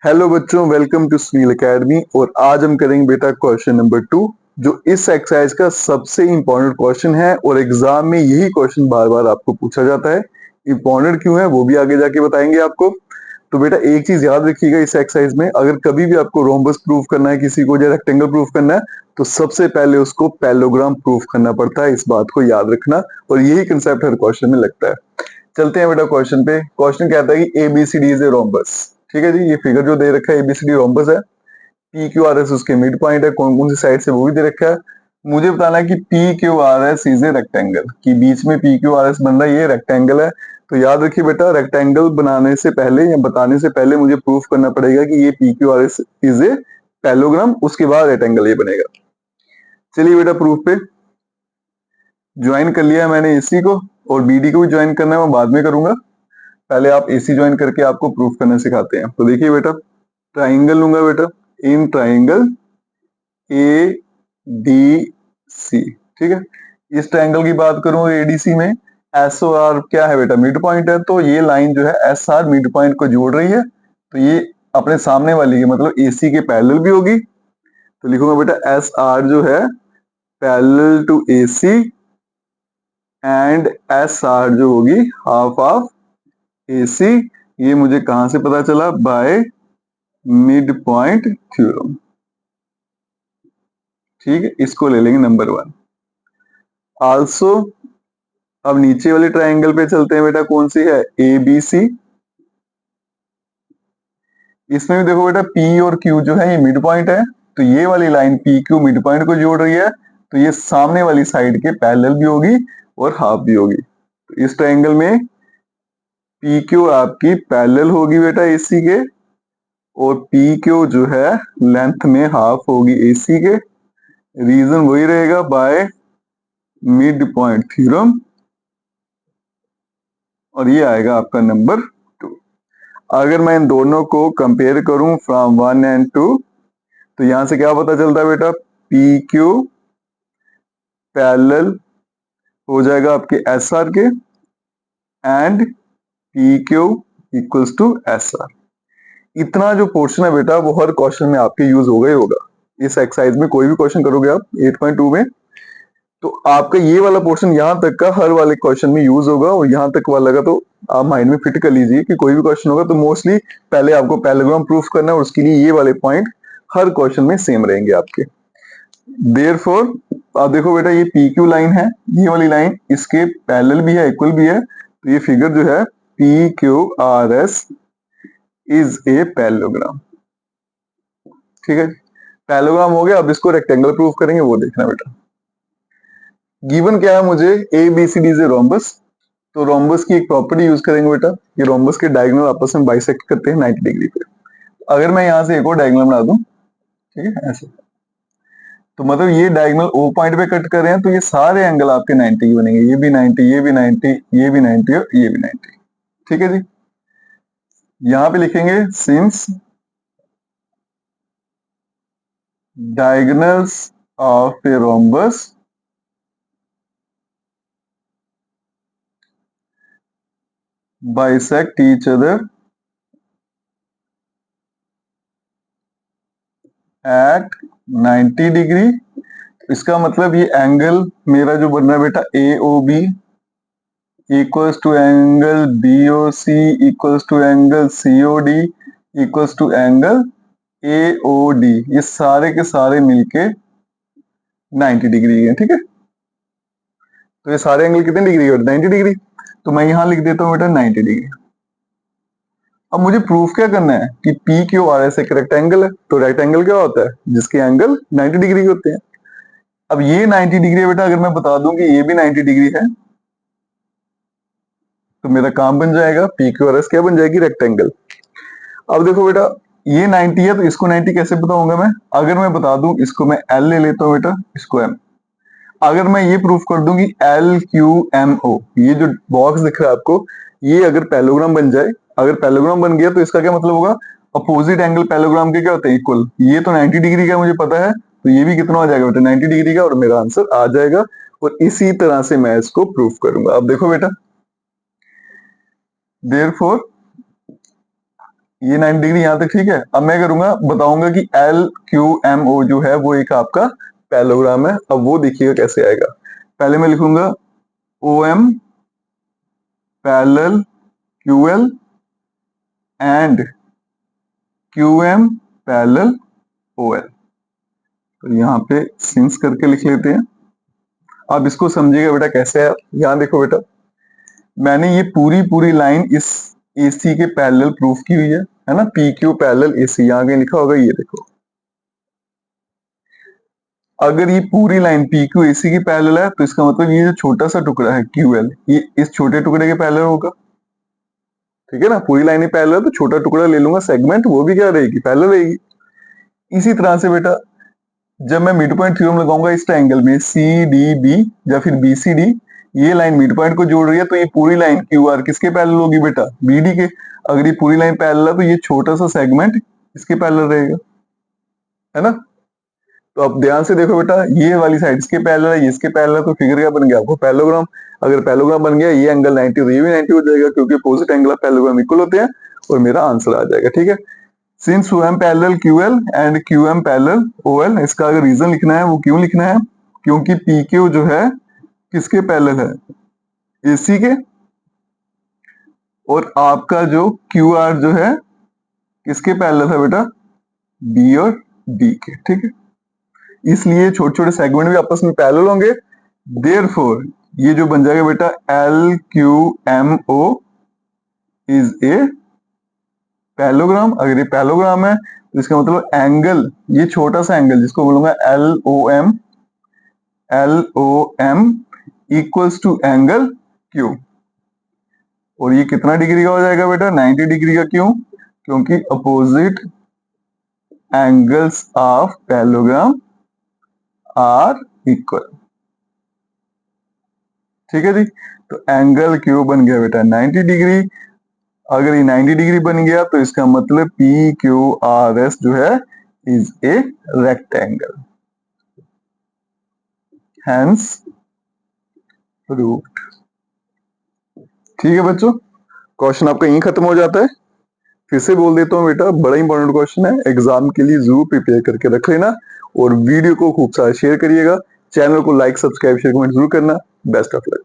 Hello बच्चों, welcome to Sunil academy. और आज हम करेंगे बेटा क्वेश्चन नंबर 2, जो इस एक्सरसाइज का सबसे इंपॉर्टेंट क्वेश्चन है और एग्जाम में यही क्वेश्चन बार बार आपको पूछा जाता है। इंपॉर्टेंट क्यों है वो भी आगे जाके बताएंगे आपको। तो बेटा एक चीज याद रखिएगा, इस एक्सरसाइज में अगर कभी भी आपको रोम्बस प्रूफ करना है किसी को या रेक्टेंगल प्रूफ करना है, तो सबसे पहले उसको पैरेललोग्राम प्रूफ करना पड़ता है। इस बात को याद रखना, और यही कंसेप्ट हर क्वेश्चन में लगता है। चलते हैं बेटा क्वेश्चन पे। क्वेश्चन कहता है कि एबीसीडी इज ए रोम्बस। ठीक है जी, ये फिगर जो दे रखा है एबीसीडी रोम्बस है। पी क्यू आर एस उसके मिड पॉइंट है, कौन कौन सी साइड से वो भी दे रखा है। मुझे बताना है कि P Q R S is a rectangle, कि बीच में पी क्यू आर एस बन रहा है, ये रेक्टेंगल है। तो याद रखिए बेटा, रेक्टेंगल बनाने से पहले या बताने से पहले मुझे प्रूफ करना पड़ेगा कि ये P Q R S is a parallelogram, उसके बाद रेक्टेंगल ये बनेगा। चलिए बेटा प्रूफ पे ज्वाइन कर लिया मैंने एसी को, और बीडी को भी ज्वाइन करना है, मैं बाद में करूंगा। पहले आप एसी ज्वाइन करके आपको प्रूफ करना सिखाते हैं। तो देखिए बेटा, ट्राइंगल लूंगा बेटा, in triangle A D C. ठीक है, इस ट्राइंगल की बात करूं एडीसी में, एस ओ आर क्या है बेटा, मिड पॉइंट है। तो ये लाइन जो है एस आर मिड पॉइंट को जोड़ रही है, तो ये अपने सामने वाली की मतलब एसी के पैरेलल भी होगी। तो लिखूंगा बेटा एस आर जो है parallel to AC, and S R जो होगी हाफ ऑफ एसी। ये मुझे कहां से पता चला, बाय मिड पॉइंट थ्योरम। ठीक है, इसको ले लेंगे नंबर 1। आल्सो अब नीचे वाले ट्राइंगल पे चलते हैं बेटा, कौन सी है, ए बी सी। इसमें भी देखो बेटा पी और क्यू जो है ये मिड पॉइंट है, तो ये वाली line P Q mid point को जोड़ रही है, तो ये सामने वाली साइड के पैरेलल भी होगी और हाफ भी होगी। तो इस ट्राइंगल में पी क्यू आपकी पैरेलल होगी बेटा एसी के, और पी क्यू जो है लेंथ में हाफ होगी एसी के। रीजन वही रहेगा, बाय मिड पॉइंट थ्योरम, और ये आएगा आपका नंबर 2। अगर मैं इन दोनों को कंपेयर करूं फ्रॉम 1 एंड 2, तो यहां से क्या पता चलता है बेटा, पी क्यू पैरेलल हो जाएगा आपके एस आर के, and P Q equals to S R. इतना जो पोर्शन है बेटा वो हर क्वेश्चन में आपके यूज होगा ही होगा। इस एक्सरसाइज में कोई भी क्वेश्चन करोगे आप 8.2 में, तो आपका ये वाला पोर्शन यहाँ तक का हर वाले क्वेश्चन में यूज होगा, और यहाँ तक वाला का तो आप माइंड में फिट कर लीजिए कि कोई भी क्वेश्चन होगा तो मोस्टली पहले आपको पैरेललोग्राम प्रूफ करना है, और उसके लिए ये वाले पॉइंट हर क्वेश्चन में सेम रहेंगे आपके। देयरफॉर आप देखो बेटा, ये पी क्यू लाइन है, ये वाली लाइन इसके पैरेलल भी है, इक्वल भी है। तो ये फिगर जो है P Q R S is a parallelogram. ठीक है, पैरेललोग्राम हो गया। अब इसको रेक्टेंगल प्रूफ करेंगे, वो देखना बेटा। गिवन क्या है मुझे, ए बी सी डी से रोम्बस। तो रोम्बस की एक प्रॉपर्टी यूज करेंगे बेटा, ये रोम्बस के डायगोनल आपस में बाइसेक्ट करते हैं 90 डिग्री पे। अगर मैं यहां से एक और डायगोनल बना दूं, ठीक है ऐसे, तो मतलब ये डायगोनल ओ पॉइंट पे कट कर रहे हैं, तो ये सारे एंगल आपके 90 ही बनेंगे। ये भी 90, ये भी 90, ये भी 90 और ये भी 90। ठीक है जी, यहां पे लिखेंगे since diagonals of a rhombus bisect each other at 90 degree. इसका मतलब ये एंगल मेरा जो बन रहा है बेटा A O B equals to angle B O C equals to angle C O D equals to angle A O D, ये सारे के सारे मिलके 90 डिग्री है। ठीक है, तो ये सारे एंगल कितने डिग्री है, 90 डिग्री। तो मैं यहां लिख देता हूं बेटा 90 डिग्री। अब मुझे प्रूफ क्या करना है कि पी क्यू आर एस एक रेक्टेंगल है। तो रेक्टेंगल क्या होता है, जिसके एंगल 90 डिग्री होते हैं। अब ये 90 डिग्री है बेटा, अगर मैं बता दूं कि ये भी 90 डिग्री है, तो मेरा काम बन जाएगा, पी क्यू आर एस क्या बन जाएगी, रेक्टेंगल। अब देखो बेटा, ये 90 है, तो इसको 90 कैसे बताऊंगा मैं। अगर मैं बता दूं, इसको मैं एल ले लेता हूं बेटा, इसको एम। अगर मैं ये प्रूफ कर दूं कि एल क्यू एम ओ, ये जो बॉक्स दिख रहा है आपको, ये अगर पैरेललोग्राम बन जाए, अगर पैरेललोग्राम बन गया तो इसका क्या मतलब होगा, अपोजिट एंगल पैरेललोग्राम के क्या होते हैं, इक्वल। ये तो 90 डिग्री का मुझे पता है, तो ये भी कितना हो जाएगा बेटा, 90 डिग्री का, और मेरा आंसर आ जाएगा। और इसी तरह से मैं इसको प्रूफ करूंगा। अब देखो बेटा, देयरफॉर ये 90 डिग्री यहाँ तक ठीक है। अब मैं करूंगा, बताऊंगा कि एल क्यू एम ओ जो है वो एक आपका पैरेललोग्राम है। अब वो देखिएगा कैसे आएगा। पहले मैं लिखूंगा O M parallel Q L and Q M parallel O L. तो यहाँ पे सिंस करके लिख लेते हैं। अब इसको समझिएगा बेटा कैसे है। यहाँ देखो बेटा, मैंने ये पूरी पूरी लाइन इस AC के पैरेलल प्रूफ की हुई है ना, पी क्यू पैरेलल AC, यहाँ कहीं लिखा होगा, ये देखो। अगर ये पूरी लाइन पी क्यू AC की पैरेलल है तो इसका मतलब ये जो छोटा सा टुकड़ा है QL, ये इस छोटे टुकड़े के पैरेलल होगा। ठीक है ना, पूरी लाइन ही पैरेलल है तो छोटा टुकड़ा ले लूंगा सेगमेंट, वो भी क्या रहेगी, पैरेलल रहेगी। इसी तरह से बेटा जब मैं मिड पॉइंट थ्योरम लगाऊंगा इस ट्रायंगल में CDB या फिर BCD, ये लाइन मिड पॉइंट को जोड़ रही है तो ये पूरी लाइन QR किसके पैरेलल होगी बेटा, BD के। अगर ये पूरी लाइन पैरेलल है तो ये छोटा सा सेगमेंट इसके पैरेलल रहेगा, है ना। तो अब ध्यान से देखो बेटा, ये वाली साइड इसके पैरेलल है, ये इसके पैरेलल है, तो फिगर क्या बन गया आपको, पैरेललोग्राम। अगर पैरेललोग्राम बन गया, ये एंगल 90 तो ये भी 90 हो जाएगा, क्योंकि opposite angle of parallelogram equal होते हैं, और मेरा आंसर आ जाएगा। ठीक है, since OM parallel QL and QM parallel OL, इसका अगर रीजन लिखना है वो क्यों लिखना है, क्योंकि PQ जो है किसके पैरेलल है, AC के, और आपका जो QR जो है किसके पैरेलल है बेटा, B और D के। ठीक है, इसलिए छोटे छोटे सेगमेंट भी आपस में पैरेलल होंगे। देयरफॉर ये जो बन जाएगा बेटा LQMO इज ए पैरेललोग्राम। अगर ये पैरेललोग्राम है तो इसका मतलब एंगल, ये छोटा सा एंगल जिसको बोलूंगा LOM equals to angle Q, और ये कितना डिग्री का हो जाएगा बेटा, 90 डिग्री का। क्यों, क्योंकि opposite angles of parallelogram are equal. ठीक है जी, तो एंगल Q बन गया बेटा 90 डिग्री। अगर ये 90 डिग्री बन गया तो इसका मतलब PQRS जो है is a rectangle, hence proved. ठीक है बच्चों, क्वेश्चन आपका यहीं खत्म हो जाता है। फिर से बोल देता हूँ बेटा, बड़ा इंपॉर्टेंट क्वेश्चन है, एग्जाम के लिए जरूर प्रिपेयर करके रख लेना, और वीडियो को खूब सारा शेयर करिएगा। चैनल को लाइक सब्सक्राइब शेयर कमेंट जरूर करना। Best of luck.